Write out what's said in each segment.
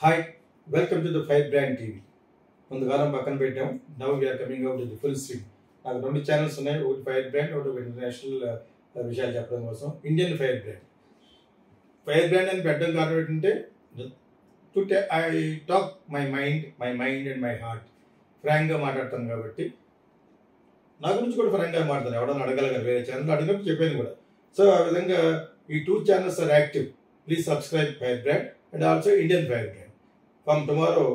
Hi, welcome to the Firebrand TV. ముందుగాలం పక్కన పెట్టాం. Now we are coming out with the full swing. నాకు రెండు channels ఉన్నాయి, ఒకటి ఫైర్ బ్రాండ్, ఒకటి ఇంటర్నేషనల్ విషయాలు చెప్పడం కోసం. ఇండియన్ ఫైర్ బ్రాండ్ అని పెట్టడం కారణం ఏంటంటే I talk my mind and my heart. ఫ్రాంక్గా మాట్లాడతాను కాబట్టి నా గురించి కూడా ఫ్రాంక్గా మాట్లాడతాను. ఎవడన్నా అడగలగారు, వేరే ఛానల్ అడిగినప్పుడు చెప్పాను కూడా. సో ఆ విధంగా ఈ two channels are active. Please subscribe fire brand and also Indian fire brand. From tomorrow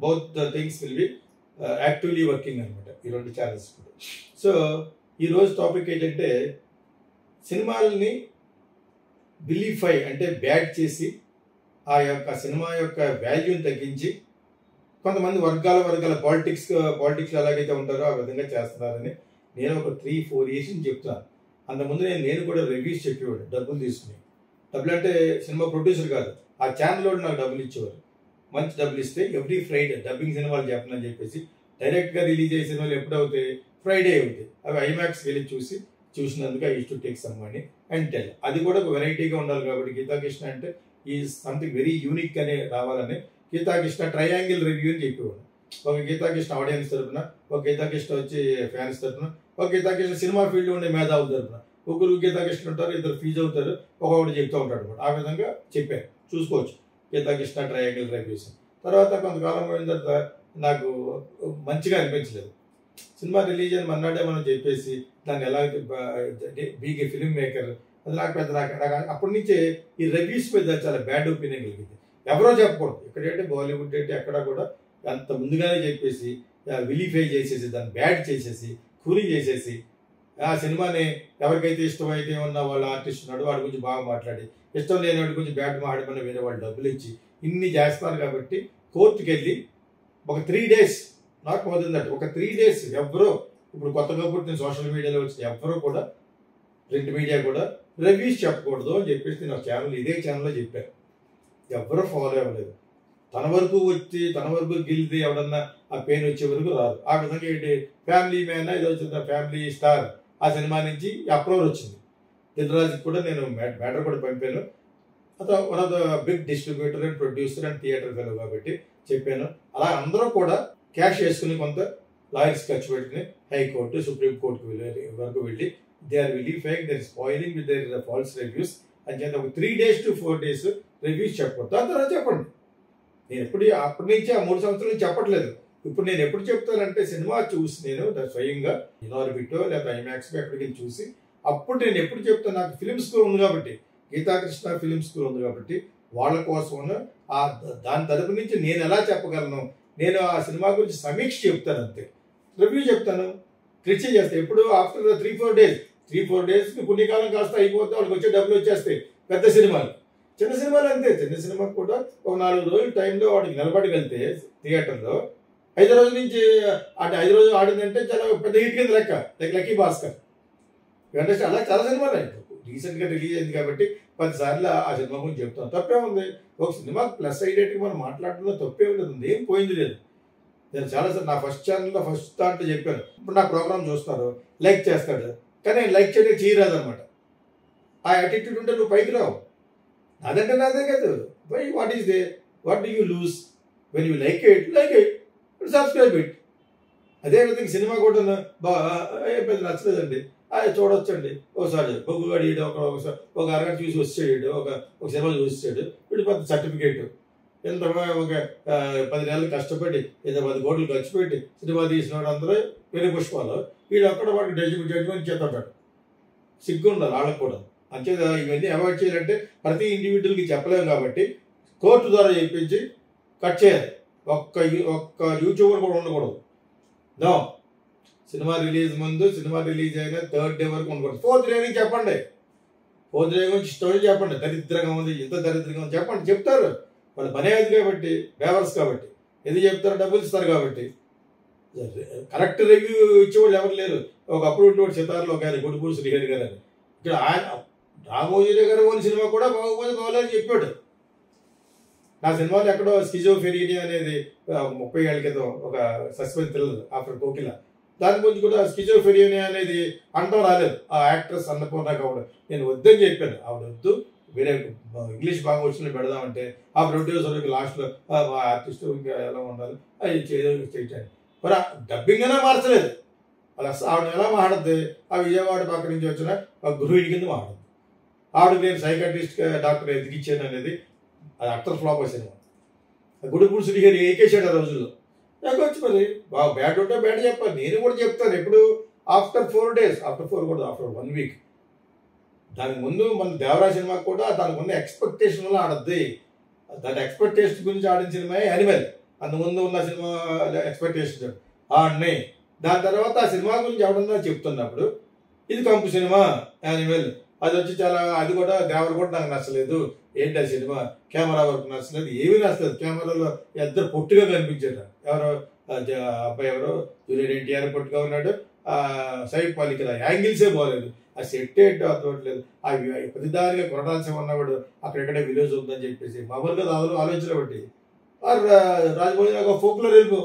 both the things will be actively working అనమాట ఈ రెండు ఛానల్స్ కూడా. సో ఈరోజు టాపిక్ ఏంటంటే సినిమాలని బిలీఫై అంటే బ్యాడ్ చేసి ఆ యొక్క సినిమా యొక్క వాల్యూని తగ్గించి కొంతమంది వర్గాల పాలిటిక్స్ ఎలాగైతే ఉంటారో ఆ విధంగా చేస్తున్నారని నేను ఒక 3-4 years నుంచి చెప్తాను. అంతకుముందు నేను కూడా రివ్యూస్ చెప్పేవాడు, డబ్బులు తీసుకుని. డబ్బులు అంటే సినిమా ప్రొడ్యూసర్ కాదు, ఆ ఛానల్ వాడు నాకు డబ్బులు ఇచ్చేవారు. మంచి డబ్బులు ఇస్తే ఎవ్రీ ఫ్రైడే డబ్బింగ్ సినిమాలు చెప్పనని చెప్పేసి డైరెక్ట్గా రిలీజ్ అయ్యే సినిమాలు ఎప్పుడు అవుతాయి? ఫ్రైడే అవుతాయి. అవి ఐమాక్స్కి వెళ్ళి చూసినందుకు I use to take some money and tell. అది కూడా ఒక వెరైటీగా ఉండాలి కాబట్టి గీతాకృష్ణ అంటే ఈ సంథింగ్ వెరీ యూనిక్ అనే రావాలని గీతాకృష్ణ ట్రయాంగిల్ రివ్యూ అని చెప్పేవాడు. ఒక గీతాకృష్ణ ఆడియన్స్ తరఫున, ఒక గీతాకృష్ణ వచ్చి ఫ్యాన్స్ తరఫున, ఒక గీతాకృష్ణ సినిమా ఫీల్డ్ ఉండే మేధావుల తరఫున. ఒకరు గీతాకృష్ణ ఉంటారు, ఇద్దరు ఫీజు అవుతారు, ఒకటి చెప్తూ ఉంటాడు అనమాట. ఆ విధంగా చెప్పాను, చూసుకోవచ్చు గీతాకృష్ణ ట్రయాంగిల్ రివ్యూస్. తర్వాత కొంతకాలం పోయిన తర్వాత నాకు మంచిగా అనిపించలేదు. సినిమా రిలీజ్ అని మన్నాడే మనం చెప్పేసి దాన్ని ఎలా బీగ్ ఫిల్మ్ మేకర్, అది నాకు పెద్ద అప్పటి నుంచే ఈ రివ్యూస్ మీద చాలా బ్యాడ్ ఒపీనియన్ కలిగింది. ఎవరో చెప్పకూడదు, ఇక్కడేంటే బాలీవుడ్ అంటే ఎక్కడ కూడా అంత ముందుగానే చెప్పేసి విలీఫై చేసేసి దాన్ని బ్యాడ్ చేసేసి కూలీ చేసేసి ఆ సినిమాని ఎవరికైతే ఇష్టమైతే ఉన్న వాళ్ళ ఆర్టిస్ట్ ఉన్నాడు వాడి గురించి బాగా మాట్లాడి, ఇష్టం లేని వాడి గురించి బ్యాడ్ మాట్లాడమని వేరే వాళ్ళు డబ్బులు ఇచ్చి ఇన్ని చేస్తారు. కాబట్టి కోర్టుకి వెళ్ళి ఒక 3 days నాకు అవుతుందట, ఒక 3 days ఎవరో ఇప్పుడు కొత్తగా పుట్టిన సోషల్ మీడియాలో వచ్చిన ఎవరో కూడా ప్రింట్ మీడియా కూడా రివ్యూస్ చెప్పకూడదు అని చెప్పేసి నేను ఇదే ఛానల్లో చెప్పాను. ఎవరో ఫాలో అవ్వలేదు. తన వరకు గెలిది ఎవడన్నా ఆ పెయిన్ వచ్చే వరకు రాదు. ఆ విధంగా ఏంటి ఫ్యామిలీ మ్యాన్ ఇది వచ్చింది, ఫ్యామిలీ స్టార్ ఆ సినిమా నుంచి అప్లోడ్ వచ్చింది. దిల్రాజుకి కూడా నేను మ్యాటర్ కూడా పంపాను. అతను one of the big distributor and producer and theatre fellow కాబట్టి చెప్పాను. అలా అందరూ కూడా క్యాష్ చేసుకుని కొంత లాయర్స్ ఖర్చు పెట్టుకుని హైకోర్టు, సుప్రీం కోర్టుకు వరకు వెళ్ళి they are vilifying, they are spoiling with their false reviews అని చెప్పి ఒక 3 days to 4 days రివ్యూస్ చెప్పకూడదు. దాని తర్వాత చెప్పండి. నేను అప్పటి నుంచి ఆ 3 సంవత్సరాల నుంచి చెప్పట్లేదు. ఇప్పుడు నేను ఎప్పుడు చెప్తానంటే సినిమా చూసి నేను స్వయంగా ఇనార్బిటో లేదా ఐమాక్స్ ఎక్కడికి చూసి అప్పుడు నేను ఎప్పుడు చెప్తాను. నాకు ఫిలిం స్కూల్ ఉంది కాబట్టి, గీతాకృష్ణ ఫిలిం స్కూల్ ఉంది కాబట్టి వాళ్ళ కోసం దాని తరపు నుంచి నేను ఎలా చెప్పగలను, నేను ఆ సినిమా గురించి సమీక్ష చెప్తాను, అంతే. రివ్యూ చెప్తాను, క్రిటిసైజ్ చేస్తాను. ఎప్పుడు ఆఫ్టర్ 3-4 days పుణ్యకాలం కాస్త అయిపోతే వాళ్ళకి వచ్చే డబ్బులు వచ్చేస్తాయి. పెద్ద సినిమాలు, చిన్న సినిమాలు అంతే. చిన్న సినిమాకి కూడా ఒక 4 రోజుల టైంలో వాడికి నిలబడగలితే థియేటర్లో 5 రోజుల నుంచి అంటే 5 రోజులు ఆడిందంటే చాలా పెద్ద హిట్ కింద లెక్క, లక్కీ భాస్కర్. అంటే అలా చాలా సినిమాలు రీసెంట్గా రిలీజ్ అయింది కాబట్టి 10 సార్లు ఆ సినిమా గురించి చెప్తాం. తప్పే ఉంది. ఒక సినిమా ప్లస్ అయ్యేటికి మనం మాట్లాడడంలో తప్పే ఉండదు, ఏం పోయింది లేదు. నేను చాలాసార్లు నా ఫస్ట్ ఛానల్లో ఫస్ట్ దాంట్లో చెప్పాను. ఇప్పుడు నా ప్రోగ్రామ్ చూస్తారు, లైక్ చేస్తాడు, కానీ లైక్ చేయడానికి చేయరాదు అనమాట. ఆ యాటిట్యూడ్ ఉంటే నువ్వు పైకి రావు. అదంటే నాదే కాదు. What do you lose when you like it subscribe it. అదేవిధంగా సినిమా కూడా పెద్ద నచ్చలేదండి, అది చూడొచ్చండి. ఒకసారి బొగ్గు అడిగాడు, ఒక అరగంట చూసి వచ్చేయడు, ఒక సినిమా చూసాడు. వీడు పెద్ద సర్టిఫికేట్ ఎంత ఒక 10 నెలలు కష్టపడి 10 కోట్లు ఖర్చు పెట్టి సినిమా తీసినాడు. అందరూ పెళ్లి పుష్పాలు, వీడు అక్కడ వాడికి జడ్జిమెంట్ చేస్తుంటాడు. సిగ్గు ఉండాలి వాళ్ళకు కూడా. అంచేత ఇవన్నీ అవాయిడ్ చేయాలంటే ప్రతి ఇండివిజువల్కి చెప్పలేము కాబట్టి కోర్టు ద్వారా చెప్పించి కట్ చేయాలి. ఒక్క యూట్యూబర్ కూడా ఉండకూడదు. నో, సినిమా రిలీజ్ ముందు, సినిమా రిలీజ్ అయిన 3rd day వరకు ఉండకూడదు. 4th day నుంచి చెప్పండి. 4th day గురించి స్టోరీ చెప్పండి. దరిద్రంగా ఉంది, ఇంత దరిద్రంగా ఉంది చెప్పండి. చెప్తారు, వాళ్ళు పని అయ్యేది కాబట్టి, బేవర్స్ కాబట్టి. ఎందుకు చెప్తారు? డబ్బులు ఇస్తారు కాబట్టి. కరెక్ట్ రివ్యూ ఇచ్చేవాళ్ళు ఎవరు లేరు. ఒకప్పుడు ఉండేవాడు సితార్లో ఒక ఆయన గుడిపూడి శ్రీహరి గారు అని. ఇక్కడ ఆయన రామోజీరావు గారు ఓన్ సినిమా కూడా బాగోలేదని చెప్పాడు. నా సినిమాలో ఎక్కడో స్కిజోఫ్రెనియా అనేది 30 ఏళ్ల క్రితం ఒక సస్పెన్స్ థ్రిల్లర్ ఆఫ్టర్ కోకిల, దాని గురించి కూడా స్కిజోఫ్రెనియా అనేది అంటం రాలేదు. ఆ యాక్ట్రెస్ అన్నపూర్ణ గౌడ్ నేను వద్దని చెప్పాను. ఆవిడ వద్దు, వేరే ఇంగ్లీష్ బాగా వచ్చిన పెడదామంటే ఆ ప్రొడ్యూసర్కి లాస్ట్లో ఆర్టిస్ట్ ఇంకా ఎలా ఉండాలి అది చేయటానికి మరి డబ్బింగ్ అయినా మార్చలేదు. అలా ఆవిడ ఎలా మాట్లాడుతుంది, ఆ విజయవాడ పక్క నుంచి వచ్చిన గృహిణి కింద మాట్లాడుతుంది. ఆవిడకి నేను సైకాట్రిస్ట్ డాక్టర్ ఎదిగిచ్చాను అనేది అది అక్టర్ ఫ్లాప్ సినిమా. గుడుపూడి శ్రీహరి ఏకేసాడు ఆ రోజుల్లో. నాకు వచ్చి మరి బాగా బ్యాడ్ ఉంటే బ్యాడ్ చెప్పాలి, నేను కూడా చెప్తాను. ఎప్పుడు ఆఫ్టర్ 4 days, ఆఫ్టర్ 4 కూడా ఆఫ్టర్ 1 week. దానికి ముందు మన దేవరా సినిమా కూడా దానికి ముందు ఎక్స్పెక్టేషన్లో ఆడద్ది. దాని ఎక్స్పెక్టేషన్ గురించి ఆడిన సినిమా యానిమల్. అంతకుముందు ఉన్న సినిమా ఎక్స్పెక్టేషన్ ఆడినాయి. దాని తర్వాత ఆ సినిమా గురించి ఎవడన్నా చెప్తున్నప్పుడు ఇది కంపు సినిమా యానిమల్, అది వచ్చి చాలా, అది కూడా దేవర కూడా నాకు నచ్చలేదు. ఏంటి ఆ సినిమా, కెమెరా వర్క్ నచ్చలేదు, ఏమీ నచ్చలేదు. కెమెరాలో ఇద్దరు పొట్టుగా కనిపించారు. ఎవరో అబ్బాయి ఎవరో జూనియర్ ఎన్టీఆర్ పొట్టుగా ఉన్నాడు, సైడ్ పాలికల యాంగిల్సే బాగలేదు, ఆ సెట్ ఏంటో అర్థమట్లేదు. ఆ ప్రతిదానిగా కొరటాల్సిన ఉన్నవాడు అక్కడెక్కడే విలేజ్ ఉందని చెప్పేసి మామూలుగా ఆలోచన బట్టి రాజమౌళి నాకు ఫోక్లో వెళ్ళిపో,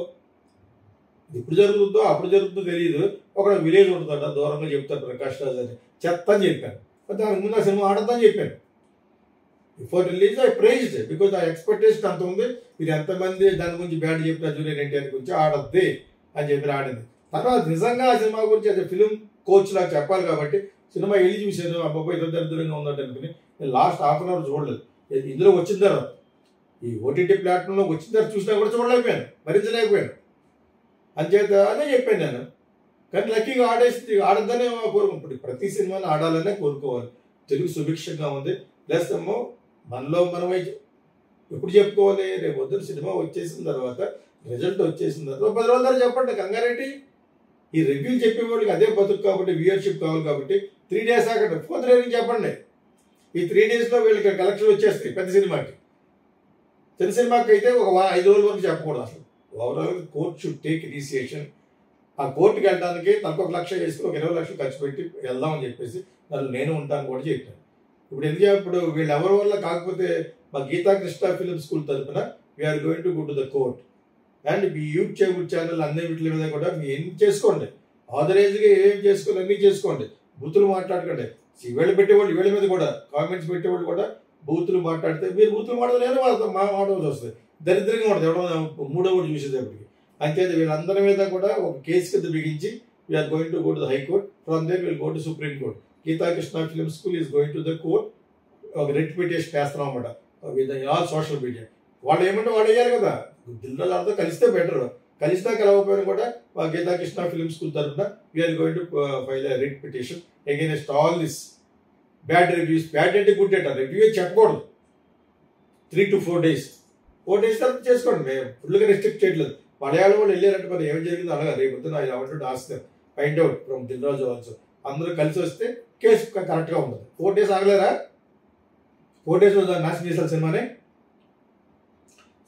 ఇప్పుడు జరుగుతుందో అప్పుడు జరుగుతుందో తెలియదు. ఒక విలేజ్ ఉంటుందట, దూరంగా చెప్తారు ప్రకాష్ రాజ్ అని, చెత్త అని చెప్పాను. దానికి ముందు ఆ సినిమా ఆడద్దని చెప్పాను. Before release I praised because ఆ ఎక్స్పెక్టేషన్ అంత ఉంది. మీరు ఎంతమంది దాని గురించి బ్యాడ్ చెప్పిన జూనియర్ ఎన్టీఆర్ గురించి ఆడద్ది అని చెప్పి ఆడింది. తర్వాత నిజంగా ఆ సినిమా గురించి అది ఫిలిం కోచ్ లాగా చెప్పాలి కాబట్టి సినిమా వెళ్ళి చూశాను. అబ్బాయి ఇద్దరు దరిద్రంగా ఉందంటే అనుకుని నేను లాస్ట్ హాఫ్ అన్ అవర్ చూడలేదు. ఇందులో వచ్చిన తర్వాత ఈ ఓటీటీ ప్లాట్ఫామ్లో వచ్చిన తర్వాత చూసినా కూడా చూడలేకపోయాను, భరించలేకపోయాను. అంచేత అదే చెప్పాను నేను. కానీ లక్కీగా ఆడద్దనే కోరుకుంటుంది. ప్రతి సినిమాని ఆడాలనే కోరుకోవాలి. తెలుగు సుభిక్షంగా ఉంది. ప్లస్ ఏమో మనలో మనమై ఎప్పుడు చెప్పుకోవాలి, రేపు వద్దు సినిమా వచ్చేసిన తర్వాత, రిజల్ట్ వచ్చేసిన తర్వాత 10 రోజుల తర్వాత చెప్పండి. కంగారెడ్డి ఈ రివ్యూలు చెప్పేవాళ్ళకి అదే బతుకు కాబట్టి, వ్యూయర్షిప్ కావాలి కాబట్టి 3 days ఆగండి, 4th day నుంచి చెప్పండి. ఈ 3 daysలో వీళ్ళకి కలెక్షన్ వచ్చేస్తాయి. పెద్ద సినిమాకి, చిన్న సినిమాకి అయితే ఒక 5 రోజుల వరకు చెప్పకూడదు అసలు. Overall court should take initiation. ఆ కోర్టుకి వెళ్ళడానికి తనకు 1 లక్ష వేసుకుని 20 లక్షలు ఖర్చు పెట్టి వెళ్దామని చెప్పేసి దాన్ని నేను ఉంటాను కూడా చెప్పాను. ఇప్పుడు ఎందుకు ఇప్పుడు వీళ్ళు ఎవరి వల్ల కాకపోతే మా గీతా కృష్ణ ఫిలిం స్కూల్ తరఫున we are going to go to the court and మీ యూట్యూబ్ ఛానల్ అన్ని వీటి మీద కూడా మీరు ఏం చేసుకోండి, ఆథరైజ్గా ఏం చేసుకోవాలి అన్నీ చేసుకోండి. బూతులు మాట్లాడకండి. వీళ్ళు పెట్టేవాళ్ళు వీళ్ళ మీద కూడా కామెంట్స్ పెట్టేవాళ్ళు కూడా బూతులు మాట్లాడితే మీరు బూతులు మాట్లాడలేదు మా మాటలు వస్తుంది. దరిద్రంగా ఉంటుంది ఎవడో మూడో కూడా చూసేటప్పటికి. అంతేది వీళ్ళందరి మీద కూడా ఒక కేసు కింద బిగించి we are going to go to the high court, from there will go to supreme court. Geetha Krishna film school is going to the court. ఒక రెడ్ పిటిషన్ వేస్తున్నాం అన్నమాట విత్ ఆల్ సోషల్ మీడియా. వాళ్ళు ఏమంటే వాళ్ళు వేయాలి కదా, దిల్రాజు వాళ్ళతో కలిస్తే బెటర్. కలిసినా కలవకపోయినా కూడా మా గీతా కృష్ణ ఫిలిం స్కూల్ తరఫున we are going to file a writ petition against all this bad reviews. Bad అంటే గుడ్ అంటే రివ్యూ చెప్పకూడదు. 3 to 4 days, 4 days తర్వాత చేసుకోండి. మేము ఫుల్గా రెస్ట్రిక్ట్ చేయట్లేదు. మలయాళం వాళ్ళు వెళ్ళారంటే మరి ఏం జరిగిందో అనగా రేపు పొద్దున I want ask find out from Dil Raju also. అందరూ కలిసి వస్తే కేసు కరెక్ట్గా ఉంటుంది. 4 days ఆగలేరా? 4 days నాశనం చేశారు సినిమాని.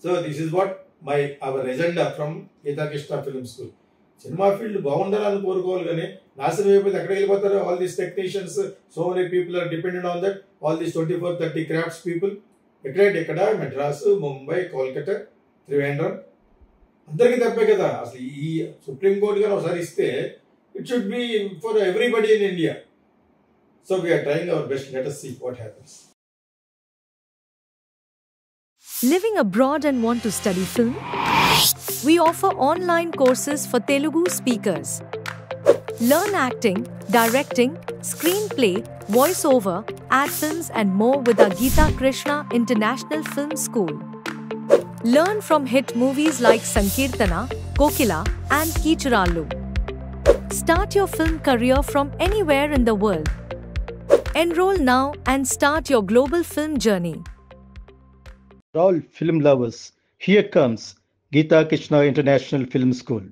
So this is what our agenda from Geetha Krishna film school. Cinema field బాగుండాలని కోరుకోవాలి కానీ నాశనం అయిపోతే ఎక్కడికి వెళ్ళిపోతారు? All these technicians, so many people are dependent on that. All these 24-30 crafts people ఇక్కడ మెడ్రాస్, ముంబై, కోల్కతా, త్రివేంద్రం అందరికీ తప్పే కదా. అసలు ఈ సుప్రీంకోర్టు గారు ఒకసారి ఇస్తే it should be for everybody in India. So we are trying our best. Let us see what happens. Living abroad and want to study film? We offer online courses for Telugu speakers. Learn acting, directing, screenplay, voiceover, ad films and more with our Geeta Krishna International Film School. Learn from hit movies like Sankirtana, Kokila and Kichurallu. Start your film career from anywhere in the world. Enroll now and start your global film journey. All film lovers, here comes Geeta Krishna International Film School.